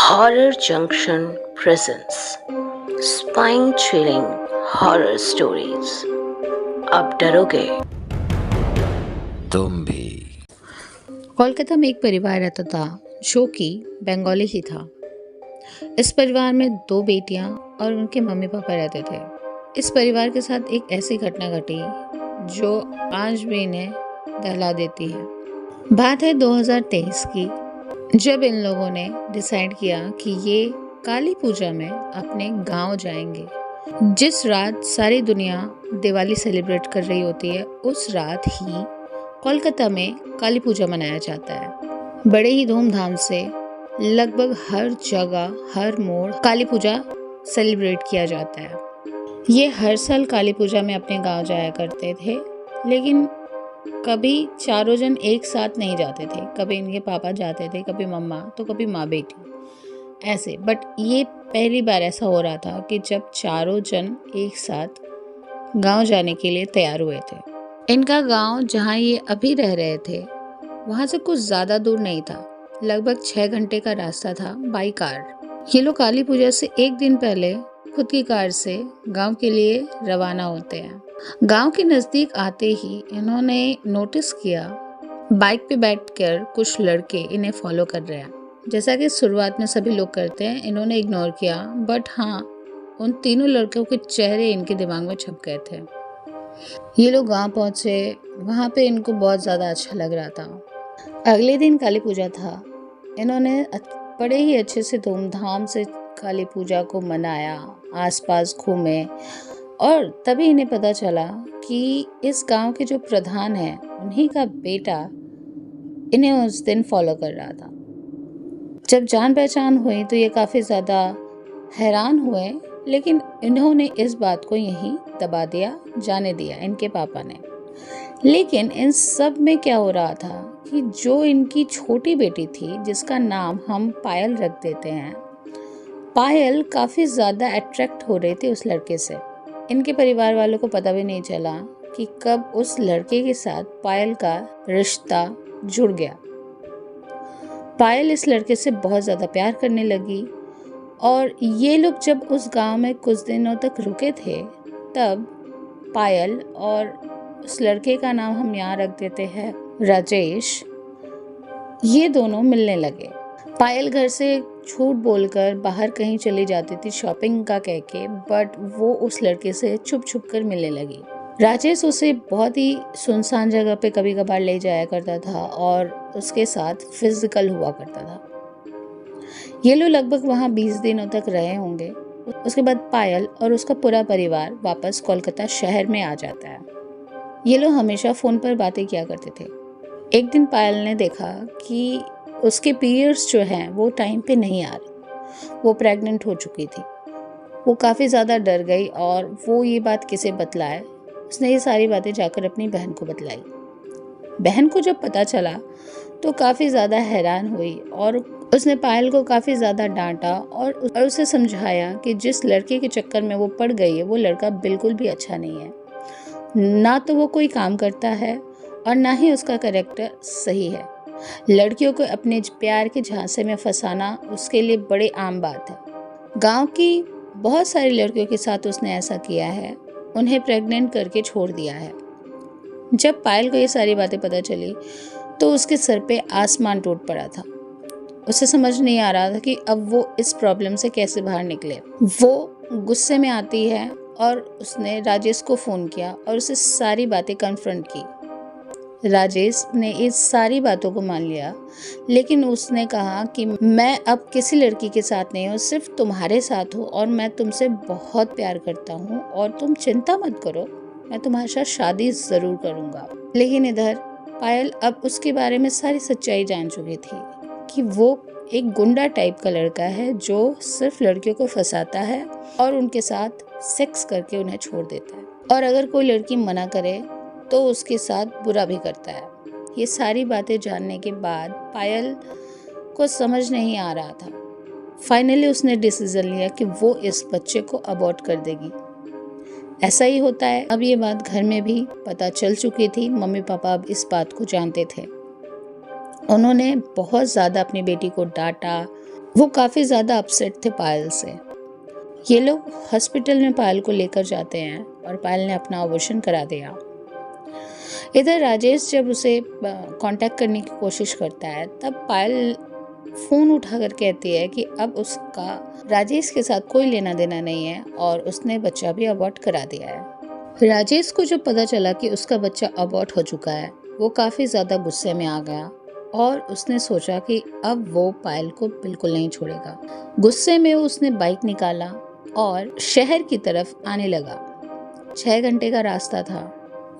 Horror Junction presents spine-chilling horror stories. अब डरोगे तुम भी। कोलकाता में एक परिवार रहता था जो कि बंगाली ही था। इस परिवार में 2 बेटियां और उनके मम्मी पापा रहते थे। इस परिवार के साथ एक ऐसी घटना घटी जो आज भी इन्हें दहला देती है। बात है 2023 की, जब इन लोगों ने डिसाइड किया कि ये काली पूजा में अपने गांव जाएंगे। जिस रात सारी दुनिया दिवाली सेलिब्रेट कर रही होती है, उस रात ही कोलकाता में काली पूजा मनाया जाता है। बड़े ही धूमधाम से लगभग हर जगह, हर मोड़ काली पूजा सेलिब्रेट किया जाता है। ये हर साल काली पूजा में अपने गांव जाया करते थे, लेकिन कभी चारों जन एक साथ नहीं जाते थे। कभी इनके पापा जाते थे, कभी मम्मा, तो कभी माँ बेटी ऐसे। बट ये पहली बार ऐसा हो रहा था कि जब चारों जन एक साथ गांव जाने के लिए तैयार हुए थे। इनका गांव जहां ये अभी रह रहे थे, वहां से कुछ ज़्यादा दूर नहीं था। लगभग 6 घंटे का रास्ता था बाई कार। ये लोग काली पूजा से एक दिन पहले खुद की कार से गांव के लिए रवाना होते हैं। गांव के नज़दीक आते ही इन्होंने नोटिस किया, बाइक पे बैठकर कुछ लड़के इन्हें फॉलो कर रहे हैं। जैसा कि शुरुआत में सभी लोग करते हैं, इन्होंने इग्नोर किया, बट हाँ, उन तीनों लड़कों के चेहरे इनके दिमाग में छप गए थे। ये लोग गांव पहुंचे, वहां पे इनको बहुत ज़्यादा अच्छा लग रहा था। अगले दिन काली पूजा था। इन्होंने बड़े ही अच्छे से धूमधाम से काली पूजा को मनाया, आसपास घूमे, और तभी इन्हें पता चला कि इस गांव के जो प्रधान हैं, उन्हीं का बेटा इन्हें उस दिन फॉलो कर रहा था। जब जान पहचान हुई तो ये काफ़ी ज़्यादा हैरान हुए, लेकिन इन्होंने इस बात को यहीं दबा दिया, जाने दिया इनके पापा ने। लेकिन इन सब में क्या हो रहा था कि जो इनकी छोटी बेटी थी, जिसका नाम हम पायल रख देते हैं, पायल काफ़ी ज़्यादा अट्रैक्ट हो रही थी उस लड़के से। इनके परिवार वालों को पता भी नहीं चला कि कब उस लड़के के साथ पायल का रिश्ता जुड़ गया। पायल इस लड़के से बहुत ज़्यादा प्यार करने लगी, और ये लोग जब उस गांव में कुछ दिनों तक रुके थे, तब पायल और उस लड़के का नाम हम यहाँ रख देते हैं राजेश, ये दोनों मिलने लगे। पायल घर से झूठ बोलकर बाहर कहीं चली जाती थी शॉपिंग का कह के, बट वो उस लड़के से छुप छुप कर मिलने लगी। राजेश उसे बहुत ही सुनसान जगह पे कभी कभार ले जाया करता था और उसके साथ फिजिकल हुआ करता था। ये लोग लगभग वहाँ 20 दिनों तक रहे होंगे। उसके बाद पायल और उसका पूरा परिवार वापस कोलकाता शहर में आ जाता है। ये लोग हमेशा फ़ोन पर बातें किया करते थे। एक दिन पायल ने देखा कि उसके पीरियड्स जो हैं वो टाइम पे नहीं आ रहे। वो प्रेग्नेंट हो चुकी थी। वो काफ़ी ज़्यादा डर गई और वो ये बात किसे बतलाए। उसने ये सारी बातें जाकर अपनी बहन को बतलाई। बहन को जब पता चला तो काफ़ी ज़्यादा हैरान हुई और उसने पायल को काफ़ी ज़्यादा डांटा और उसे समझाया कि जिस लड़के के चक्कर में वो पड़ गई है, वो लड़का बिल्कुल भी अच्छा नहीं है। ना तो वो कोई काम करता है और ना ही उसका कैरेक्टर सही है। लड़कियों को अपने प्यार के झांसे में फंसाना उसके लिए बड़े आम बात है। गांव की बहुत सारी लड़कियों के साथ उसने ऐसा किया है, उन्हें प्रेग्नेंट करके छोड़ दिया है। जब पायल को ये सारी बातें पता चली तो उसके सर पे आसमान टूट पड़ा था। उसे समझ नहीं आ रहा था कि अब वो इस प्रॉब्लम से कैसे बाहर निकले। वो गुस्से में आती है और उसने राजेश को फ़ोन किया और उसे सारी बातें कन्फ्रंट की। राजेश ने इस सारी बातों को मान लिया, लेकिन उसने कहा कि मैं अब किसी लड़की के साथ नहीं हूँ, सिर्फ तुम्हारे साथ हूँ और मैं तुमसे बहुत प्यार करता हूँ और तुम चिंता मत करो, मैं तुम्हारे साथ शादी ज़रूर करूँगा। लेकिन इधर पायल अब उसके बारे में सारी सच्चाई जान चुकी थी कि वो एक गुंडा टाइप का लड़का है जो सिर्फ लड़कियों को फंसाता है और उनके साथ सेक्स करके उन्हें छोड़ देता है, और अगर कोई लड़की मना करे तो उसके साथ बुरा भी करता है। ये सारी बातें जानने के बाद पायल को समझ नहीं आ रहा था। फाइनली उसने डिसीजन लिया कि वो इस बच्चे को अबॉर्ट कर देगी। ऐसा ही होता है। अब ये बात घर में भी पता चल चुकी थी। मम्मी पापा अब इस बात को जानते थे। उन्होंने बहुत ज़्यादा अपनी बेटी को डांटा वो काफ़ी ज़्यादा अपसेट थे पायल से। ये लोग हॉस्पिटल में पायल को लेकर जाते हैं और पायल ने अपना ऑपरेशन करा दिया। इधर राजेश जब उसे कांटेक्ट करने की कोशिश करता है तब पायल फ़ोन उठाकर कहती है कि अब उसका राजेश के साथ कोई लेना देना नहीं है और उसने बच्चा भी अबॉर्ट करा दिया है। राजेश को जब पता चला कि उसका बच्चा अबॉर्ट हो चुका है, वो काफ़ी ज़्यादा गुस्से में आ गया और उसने सोचा कि अब वो पायल को बिल्कुल नहीं छोड़ेगा। गुस्से में उसने बाइक निकाला और शहर की तरफ आने लगा। 6 घंटे का रास्ता था।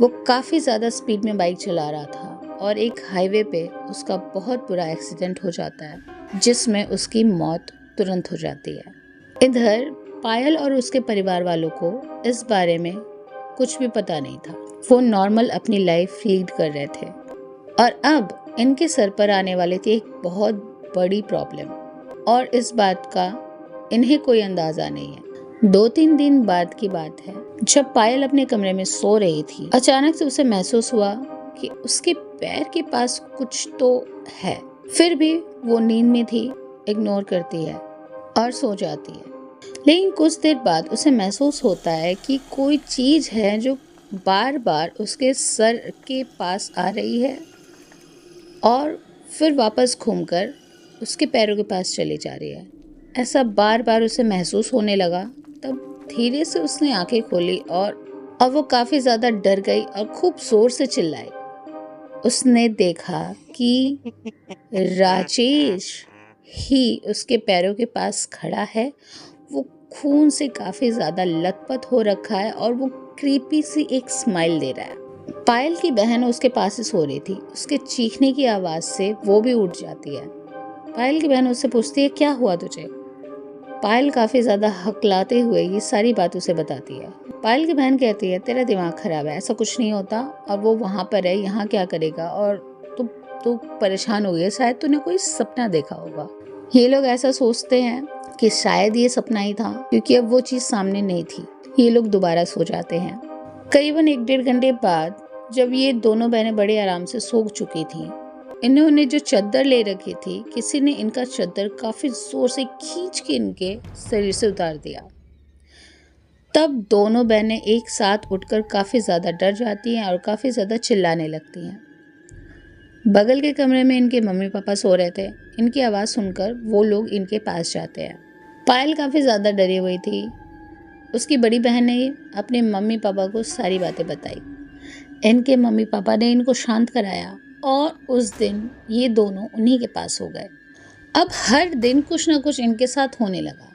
वो काफ़ी ज़्यादा स्पीड में बाइक चला रहा था और एक हाईवे पे उसका बहुत बुरा एक्सीडेंट हो जाता है जिसमें उसकी मौत तुरंत हो जाती है। इधर पायल और उसके परिवार वालों को इस बारे में कुछ भी पता नहीं था। वो नॉर्मल अपनी लाइफ लीड कर रहे थे और अब इनके सर पर आने वाली थी एक बहुत बड़ी प्रॉब्लम और इस बात का इन्हें कोई अंदाजा नहीं है। 2-3 दिन बाद की बात है, जब पायल अपने कमरे में सो रही थी, अचानक से उसे महसूस हुआ कि उसके पैर के पास कुछ तो है। फिर भी वो नींद में थी, इग्नोर करती है और सो जाती है। लेकिन कुछ देर बाद उसे महसूस होता है कि कोई चीज़ है जो बार बार उसके सर के पास आ रही है और फिर वापस घूमकर उसके पैरों के पास चली जा रही है। ऐसा बार बार उसे महसूस होने लगा। तब धीरे से उसने आंखें खोली और अब वो काफ़ी ज़्यादा डर गई और खूब जोर से चिल्लाई। उसने देखा कि राजेश ही उसके पैरों के पास खड़ा है। वो खून से काफ़ी ज़्यादा लथपथ हो रखा है और वो क्रीपी सी एक स्माइल दे रहा है। पायल की बहन उसके पास ही सो रही थी। उसके चीखने की आवाज़ से वो भी उठ जाती है। पायल की बहन उससे पूछती है, क्या हुआ तुझे? पायल काफ़ी ज़्यादा हकलाते हुए ये सारी बात उसे बताती है। पायल की बहन कहती है, तेरा दिमाग खराब है, ऐसा कुछ नहीं होता और वो वहाँ पर है, यहाँ क्या करेगा और तू परेशान हो गई, शायद तूने कोई सपना देखा होगा। ये लोग ऐसा सोचते हैं कि शायद ये सपना ही था क्योंकि अब वो चीज़ सामने नहीं थी। ये लोग दोबारा सो जाते हैं। करीबन 1-1.5 घंटे बाद जब ये दोनों बहनें बड़े आराम से सो चुकी थी, इन्होंने जो चद्दर ले रखी थी, किसी ने इनका चद्दर काफ़ी ज़ोर से खींच के इनके शरीर से उतार दिया। तब दोनों बहनें एक साथ उठकर काफ़ी ज़्यादा डर जाती हैं और काफ़ी ज़्यादा चिल्लाने लगती हैं। बगल के कमरे में इनके मम्मी पापा सो रहे थे। इनकी आवाज़ सुनकर वो लोग इनके पास जाते हैं। पायल काफ़ी ज़्यादा डरी हुई थी। उसकी बड़ी बहन ने अपने मम्मी पापा को सारी बातें बताई। इनके मम्मी पापा ने इनको शांत कराया और उस दिन ये दोनों उन्हीं के पास हो गए। अब हर दिन कुछ ना कुछ इनके साथ होने लगा।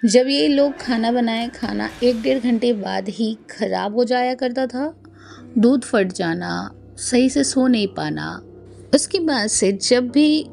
जब ये लोग खाना बनाए, खाना 1-1.5 घंटे बाद ही खराब हो जाया करता था। दूध फट जाना, सही से सो नहीं पाना। उसके बाद से जब भी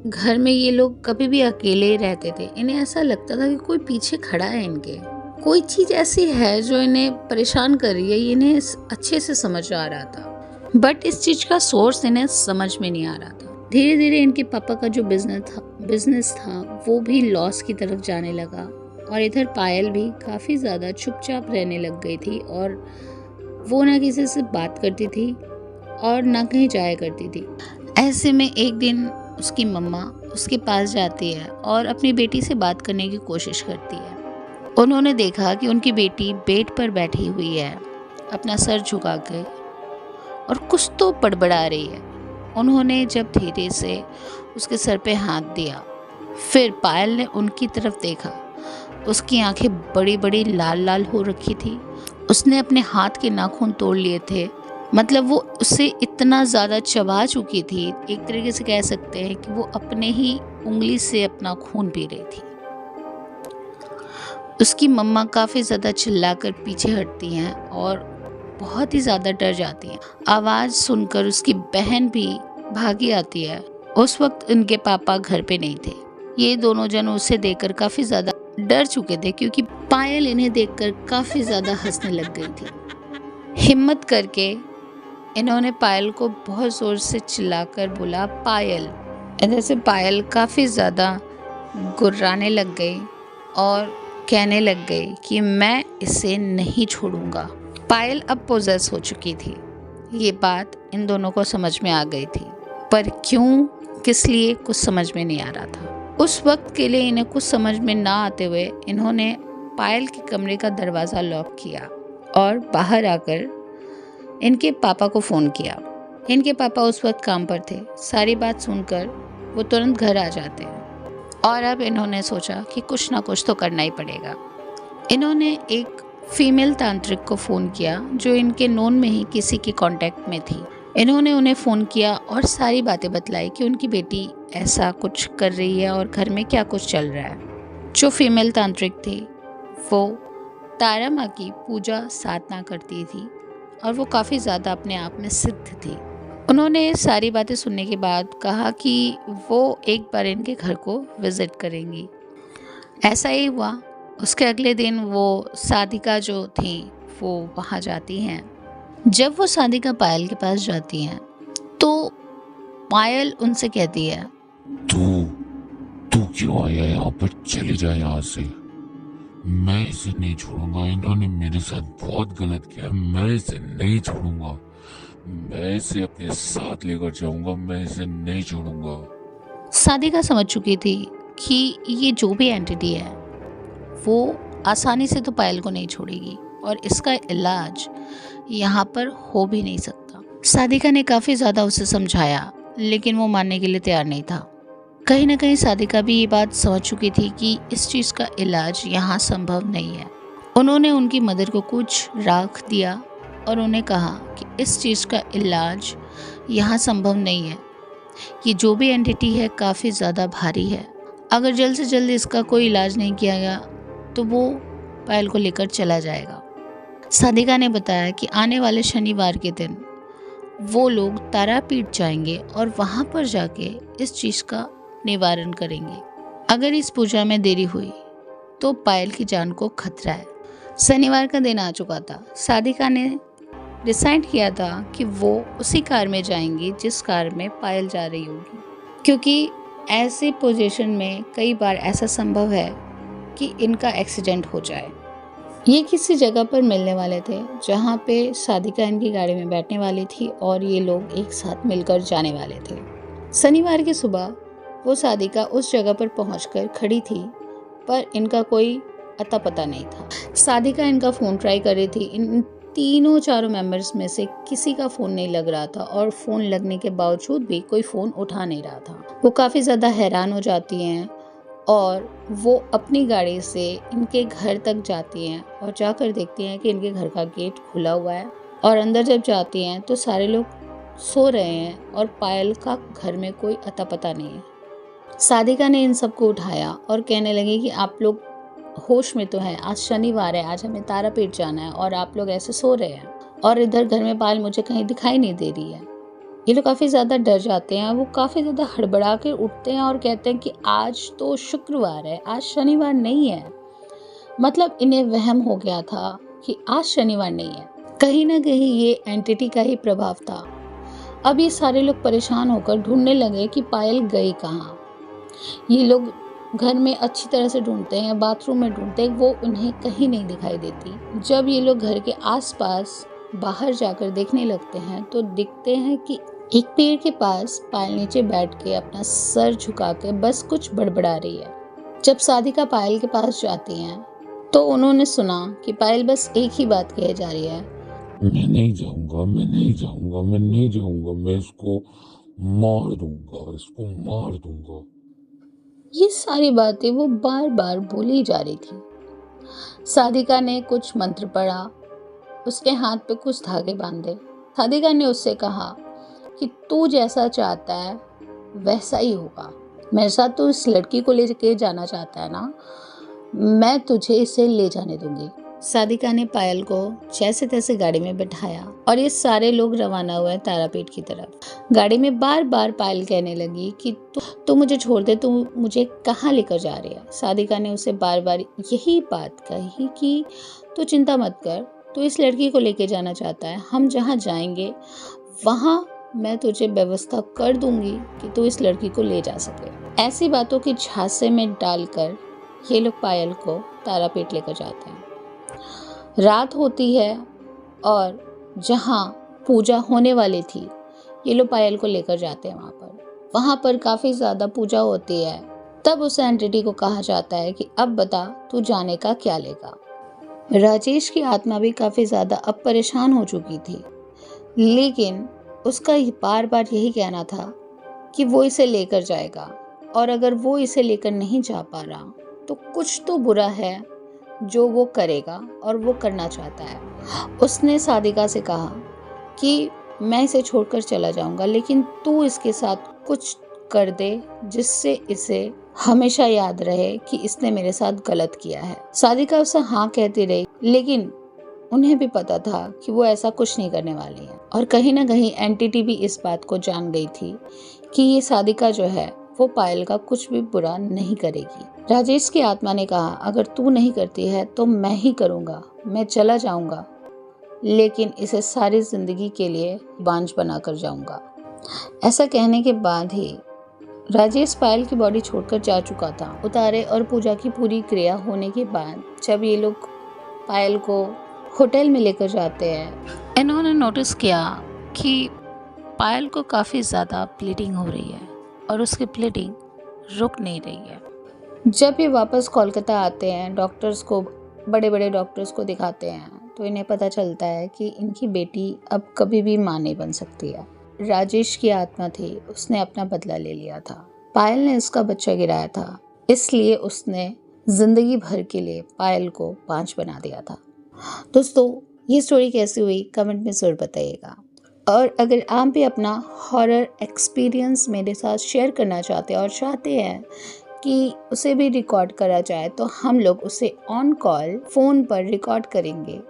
घर में ये लोग कभी भी अकेले रहते थे, इन्हें ऐसा लगता था कि कोई पीछे खड़ा है इनके, कोई चीज़ ऐसी है जो इन्हें परेशान कर रही है। इन्हें अच्छे से समझ आ रहा था, बट इस चीज़ का सोर्स इन्हें समझ में नहीं आ रहा था। धीरे धीरे इनके पापा का जो बिजनेस था वो भी लॉस की तरफ जाने लगा और इधर पायल भी काफ़ी ज़्यादा चुपचाप रहने लग गई थी और वो ना किसी से बात करती थी और ना कहीं जाया करती थी। ऐसे में एक दिन उसकी मम्मा उसके पास जाती है और अपनी बेटी से बात करने की कोशिश करती है। उन्होंने देखा कि उनकी बेटी बेड पर बैठी हुई है, अपना सर झुका के, और कुछ तो बड़बड़ा रही है। उन्होंने जब धीरे से उसके सर पे हाथ दिया, फिर पायल ने उनकी तरफ देखा। उसकी आंखें बड़ी बड़ी लाल लाल हो रखी थी। उसने अपने हाथ के नाखून तोड़ लिए थे, मतलब वो उसे इतना ज़्यादा चबा चुकी थी। एक तरीके से कह सकते हैं कि वो अपने ही उंगली से अपना खून पी रही थी। उसकी मम्मा काफ़ी ज़्यादा चिल्लाकर पीछे हटती हैं और बहुत ही ज़्यादा डर जाती हैं। आवाज़ सुनकर उसकी बहन भी भागी आती है। उस वक्त इनके पापा घर पे नहीं थे। ये दोनों जन उसे देखकर काफ़ी ज़्यादा डर चुके थे क्योंकि पायल इन्हें देखकर काफ़ी ज़्यादा हंसने लग गई थी। हिम्मत करके इन्होंने पायल को बहुत ज़ोर से चिल्लाकर बोला, पायल। इधर से पायल काफ़ी ज़्यादा गुर्राने लग गई और कहने लग गई कि मैं इसे नहीं छोड़ूंगा। पायल अब पोजेस हो चुकी थी। ये बात इन दोनों को समझ में आ गई थी, पर क्यों, किस लिए, कुछ समझ में नहीं आ रहा था। उस वक्त के लिए इन्हें कुछ समझ में ना आते हुए इन्होंने पायल के कमरे का दरवाज़ा लॉक किया और बाहर आकर इनके पापा को फ़ोन किया। इनके पापा उस वक्त काम पर थे। सारी बात सुनकर वो तुरंत घर आ जाते हैं और अब इन्होंने सोचा कि कुछ ना कुछ तो करना ही पड़ेगा। इन्होंने एक फीमेल तांत्रिक को फ़ोन किया जो इनके नोन में ही किसी के कांटेक्ट में थी। इन्होंने उन्हें फ़ोन किया और सारी बातें बतलाई कि उनकी बेटी ऐसा कुछ कर रही है और घर में क्या कुछ चल रहा है। जो फीमेल तांत्रिक थी वो तारा माँ की पूजा साधना करती थी और वो काफ़ी ज़्यादा अपने आप में सिद्ध थी। उन्होंने सारी बातें सुनने के बाद कहा कि वो एक बार इनके घर को विज़िट करेंगी। ऐसा ही हुआ। उसके अगले दिन वो साधिका जो थी वो वहाँ जाती हैं। जब वो साधिका पायल के पास जाती हैं तो पायल उनसे कहती है, तू तू क्यों आया यहाँ पर? चली जा यहाँ से। मैं इसे नहीं छोड़ूंगा। इन्होंने मेरे साथ बहुत गलत किया। मैं इसे नहीं छोड़ूंगा। मैं इसे अपने साथ लेकर जाऊंगा। मैं इसे नहीं छोड़ूंगा। साधिका समझ चुकी थी कि ये जो भी एंटिटी है वो आसानी से तो पायल को नहीं छोड़ेगी और इसका इलाज यहाँ पर हो भी नहीं सकता। साधिका ने काफ़ी ज़्यादा उसे समझाया लेकिन वो मानने के लिए तैयार नहीं था। कहीं ना कहीं साधिका भी ये बात समझ चुकी थी कि इस चीज़ का इलाज यहाँ संभव नहीं है। उन्होंने उनकी मदर को कुछ राख दिया और उन्हें कहा कि इस चीज़ का इलाज यहाँ संभव नहीं है। ये जो भी एंटिटी है काफ़ी ज़्यादा भारी है। अगर जल्द से जल्द इसका कोई इलाज नहीं किया गया तो वो पायल को लेकर चला जाएगा। साधिका ने बताया कि आने वाले शनिवार के दिन वो लोग तारापीठ जाएंगे और वहाँ पर जाके इस चीज़ का निवारण करेंगे। अगर इस पूजा में देरी हुई तो पायल की जान को खतरा है। शनिवार का दिन आ चुका था। साधिका ने डिसाइड किया था कि वो उसी कार में जाएंगी जिस कार में पायल जा रही होगी, क्योंकि ऐसी पोजीशन में कई बार ऐसा संभव है कि इनका एक्सीडेंट हो जाए। ये किसी जगह पर मिलने वाले थे जहाँ पे साधिका इनकी गाड़ी में बैठने वाली थी और ये लोग एक साथ मिलकर जाने वाले थे। शनिवार की सुबह वो साधिका उस जगह पर पहुंचकर खड़ी थी पर इनका कोई अता पता नहीं था। साधिका इनका फ़ोन ट्राई कर रही थी। इन तीनों चारों मेंबर्स में से किसी का फ़ोन नहीं लग रहा था और फ़ोन लगने के बावजूद भी कोई फ़ोन उठा नहीं रहा था। वो काफ़ी ज़्यादा हैरान हो जाती हैं और वो अपनी गाड़ी से इनके घर तक जाती हैं और जाकर देखती हैं कि इनके घर का गेट खुला हुआ है और अंदर जब जाती हैं तो सारे लोग सो रहे हैं और पायल का घर में कोई अता पता नहीं है। साधिका ने इन सबको उठाया और कहने लगी कि आप लोग होश में तो हैं, आज शनिवार है, आज हमें तारापीठ जाना है और आप लोग ऐसे सो रहे हैं और इधर घर में पायल मुझे कहीं दिखाई नहीं दे रही है। ये लोग काफ़ी ज़्यादा डर जाते हैं। वो काफ़ी ज़्यादा हड़बड़ा के उठते हैं और कहते हैं कि आज तो शुक्रवार है, आज शनिवार नहीं है। मतलब इन्हें वहम हो गया था कि आज शनिवार नहीं है। कहीं ना कहीं ये एंटिटी का ही प्रभाव था। अब ये सारे लोग परेशान होकर ढूंढने लगे कि पायल गई कहाँ। ये लोग घर में अच्छी तरह से ढूंढते हैं, बाथरूम में ढूंढते हैं, वो उन्हें कहीं नहीं दिखाई देती। जब ये लोग घर के आसपास बाहर जाकर देखने लगते हैं तो दिखते हैं कि एक पेड़ के पास पायल नीचे बैठ के अपना सर झुका के बस कुछ बड़बड़ा रही है। जब साधिका पायल के पास जाती हैं तो उन्होंने सुना कि पायल बस एक ही बात कहे जा रही है, मैं नहीं जाऊंगा, मैं नहीं जाऊंगा, मैं नहीं जाऊंगा, मैं इसको मार दूंगा, इसको मार दूंगा। ये सारी बातें वो बार बार बोली जा रही थी। साधिका ने कुछ मंत्र पढ़ा, उसके हाथ पे कुछ धागे बांधे। साधिका ने उससे कहा कि तू जैसा चाहता है वैसा ही होगा। मेरे साथ तू इस लड़की को लेके जाना चाहता है ना, मैं तुझे इसे ले जाने दूंगी। साधिका ने पायल को जैसे तैसे गाड़ी में बिठाया और ये सारे लोग रवाना हुए तारापीठ की तरफ। गाड़ी में बार बार पायल कहने लगी कि तू मुझे छोड़ दे, तू मुझे कहाँ लेकर जा रही है। साधिका ने उसे बार बार यही बात कही कि तू चिंता मत कर, तू इस लड़की को लेके जाना चाहता है, हम जहाँ जाएंगे वहाँ मैं तुझे व्यवस्था कर दूंगी कि तू इस लड़की को ले जा सके। ऐसी बातों की झांसे में डालकर ये लोग पायल को तारापीठ लेकर जाते हैं। रात होती है और जहाँ पूजा होने वाली थी ये लोग पायल को लेकर जाते हैं वहाँ पर काफ़ी ज़्यादा पूजा होती है। तब उस एंटिटी को कहा जाता है कि अब बता तू जाने का क्या लेगा। राजेश की आत्मा भी काफ़ी ज़्यादा अब परेशान हो चुकी थी, लेकिन उसका बार बार यही कहना था कि वो इसे लेकर जाएगा, और अगर वो इसे लेकर नहीं जा पा रहा तो कुछ तो बुरा है जो वो करेगा और वो करना चाहता है। उसने सादिका से कहा कि मैं इसे छोड़कर चला जाऊंगा, लेकिन तू इसके साथ कुछ कर दे जिससे इसे हमेशा याद रहे कि इसने मेरे साथ गलत किया है। सादिका उसे हाँ कहती रही, लेकिन उन्हें भी पता था कि वो ऐसा कुछ नहीं करने वाली है, और कहीं ना कहीं एंटिटी भी इस बात को जान गई थी कि ये सादिका जो है वो पायल का कुछ भी बुरा नहीं करेगी। राजेश की आत्मा ने कहा, अगर तू नहीं करती है तो मैं ही करूँगा, मैं चला जाऊँगा, लेकिन इसे सारी जिंदगी के लिए बांझ बना कर जाऊँगा। ऐसा कहने के बाद ही राजेश पायल की बॉडी छोड़कर जा चुका था। उतारे और पूजा की पूरी क्रिया होने के बाद जब ये लोग पायल को होटल में लेकर जाते हैं, इन्होंने नोटिस किया कि पायल को काफ़ी ज़्यादा ब्लीडिंग हो रही है और उसकी ब्लीडिंग रुक नहीं रही है। जब ये वापस कोलकाता आते हैं, डॉक्टर्स को, बड़े बड़े डॉक्टर्स को दिखाते हैं, तो इन्हें पता चलता है कि इनकी बेटी अब कभी भी माँ नहीं बन सकती है। राजेश की आत्मा थी, उसने अपना बदला ले लिया था। पायल ने उसका बच्चा गिराया था, इसलिए उसने जिंदगी भर के लिए पायल को बांझ बना दिया था। दोस्तों, ये स्टोरी कैसी हुई कमेंट में ज़रूर बताइएगा, और अगर आप भी अपना हॉरर एक्सपीरियंस मेरे साथ शेयर करना चाहते हैं और चाहते हैं कि उसे भी रिकॉर्ड करा जाए, तो हम लोग उसे ऑन कॉल फ़ोन पर रिकॉर्ड करेंगे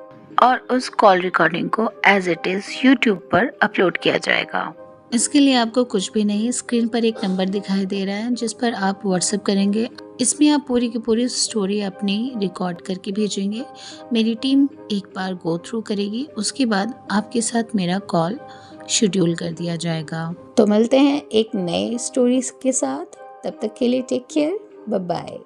और उस कॉल रिकॉर्डिंग को एज इट इज़ यूट्यूब पर अपलोड किया जाएगा। इसके लिए आपको कुछ भी नहीं, स्क्रीन पर एक नंबर दिखाई दे रहा है जिस पर आप व्हाट्सएप करेंगे। इसमें आप पूरी की पूरी स्टोरी अपनी रिकॉर्ड करके भेजेंगे। मेरी टीम एक बार गो थ्रू करेगी, उसके बाद आपके साथ मेरा कॉल शेड्यूल कर दिया जाएगा। तो मिलते हैं एक नए स्टोरीज के साथ, तब तक के लिए टेक केयर, बाय बाय।